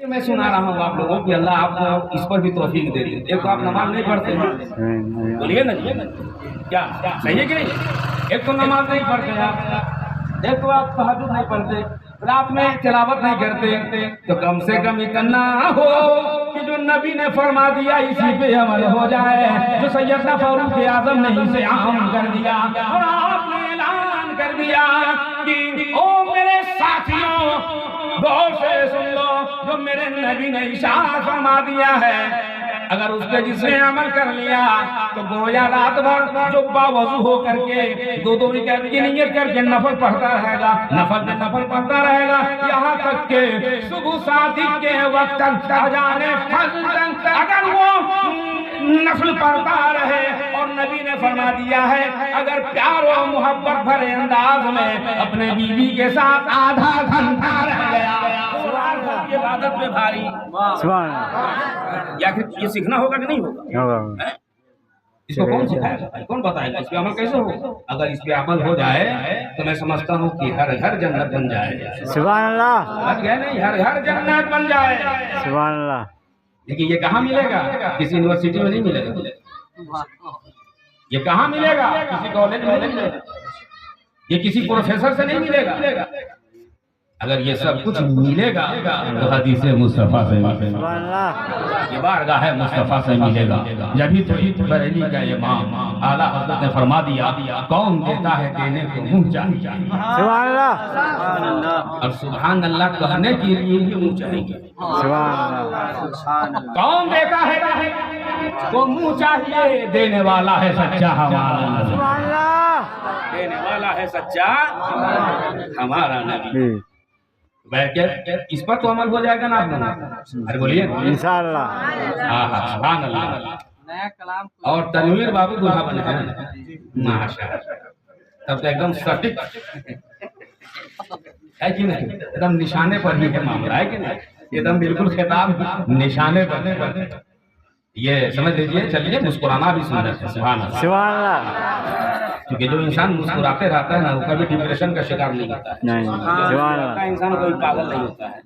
میں سنا رہا ہوں آپ لوگوں کہ اللہ آپ کو اس پر بھی توفیق دے دی. ایک تو آپ نماز نہیں پڑھتے ہیں, بولیے نا جی, کیا صحیح ہے کہ نہیں؟ ایک تو نماز نہیں پڑھتے آپ, ایک تو آپ تہجد نہیں پڑھتے, رات میں تلاوت نہیں کرتے, تو کم سے کم اتنا ہو کہ جو نبی نے فرما دیا اسی پہ عمل ہو جائے, جو سیدنا فاروق اعظم نے اسے عام کر دیا اور آپ نے اعلان کر دیا کہ او میرے ساتھیوں غور سے سن لو, جو میرے نبی نے ارشاد فرما دیا ہے اگر اس پہ جس نے عمل کر لیا تو گویا رات بھر جو باوضو ہو کر کے دو رکعت کی نیت کر کے نفل پڑھتا رہے گا, نفل میں نفل پڑھتا رہے گا, یہاں تک کہ صبح صادق کے وقت تک اذان فجر تک اگر وہ نفل پڑھتا رہے. اور نبی نے فرما دیا ہے اگر پیار و محبت بھرے انداز میں اپنے بیوی کے ساتھ آدھا گھنٹہ رہ گیا, عبادت میں بھاری. سبحان اللہ. یا پھر یہ سیکھنا ہوگا کہ نہیں ہوگا؟ اس کو کون سکھائے گا, کون بتائے گا اس پہ عمل کیسے ہوگا؟ اگر اس پہ عمل ہو جائے تو میں سمجھتا ہوں کہ ہر گھر جنت بن جائے. سبحان اللہ. بس گئے نہیں, ہر گھر جنت بن جائے. سبحان اللہ. لیکن یہ کہاں ملے گا؟ کسی یونیورسٹی میں نہیں ملے گا. یہ کہاں ملے گا؟ کسی کالج میں نہیں ملے گا, یہ کسی پروفیسر سے نہیں ملے گا. اگر یہ سب کچھ ملے گا تو حدیث مصطفیٰ سے ملے گا, سبحان اللہ. یہ بارگاہ مصطفیٰ سے ملے گا. جبھی تو بریلی کا امام اعلیٰ حضرت نے فرما دیا کون دیتا ہے دینے کو منہ چاہیے. سبحان اللہ. اور سبحان اللہ کہنے کے لیے بھی منہ چاہیے. سبحان اللہ. کون دیتا ہے وہ منہ چاہیے, دینے والا ہے سچا ہمارا نبی. سبحان اللہ. دینے والا ہے سچا ہمارا نبی. اس پر تو عمل ہو جائے گا نا آپ لوگ؟ ارے بولیے انشاءاللہ. سبحان اللہ. اور تنویر بابو دلہا بنے ہیں ماشاءاللہ, تب تو ایک دم سٹک ہے کہ نہیں, ایک دم نشانے پر ہی ہے معاملہ, ہے کہ نہیں, ایک دم بالکل خطاب نشانے پر. یہ سمجھ لیجئے, چلیے مسکرانا بھی سنت ہے. سبحان اللہ. سبحان اللہ. کیونکہ جو انسان مسکراتے رہتا ہے نا وہ کبھی ڈپریشن کا شکار نہیں ہوتا ہے. نہیں. سبحان اللہ. انسان کوئی پاگل نہیں ہوتا ہے.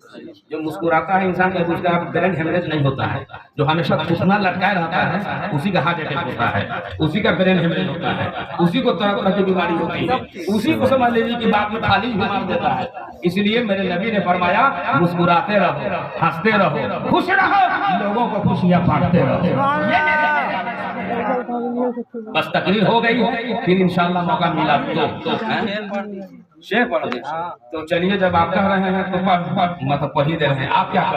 جو مسکراتا ہے انسان کا اس کا برین ہیمریج نہیں ہوتا ہے. جو ہمیشہ گھٹنا لٹکائے رہتا ہے اسی کا ہارٹ اٹیک ہوتا ہے, اسی کا برین ہیمریج ہوتا ہے, اسی کو طرح طرح کی بیماری ہوتی ہے, اسی کو سمجھ لیجیے کہ بعد میں خالی بیمار دیتا ہے. اس لیے میرے نبی نے فرمایا مسکراتے رہو, ہنستے رہو, خوش رہو, لوگوں کو خوشیاں بانٹتے رہو. بس تقریر ہو گئی, پھر انشاءاللہ موقع ملا تو شعر پڑھ دیں. تو چلیے جب آپ کہہ رہے ہیں تو مطلب پڑھ ہی دے رہے ہیں, آپ کیا کہہ رہے ہیں؟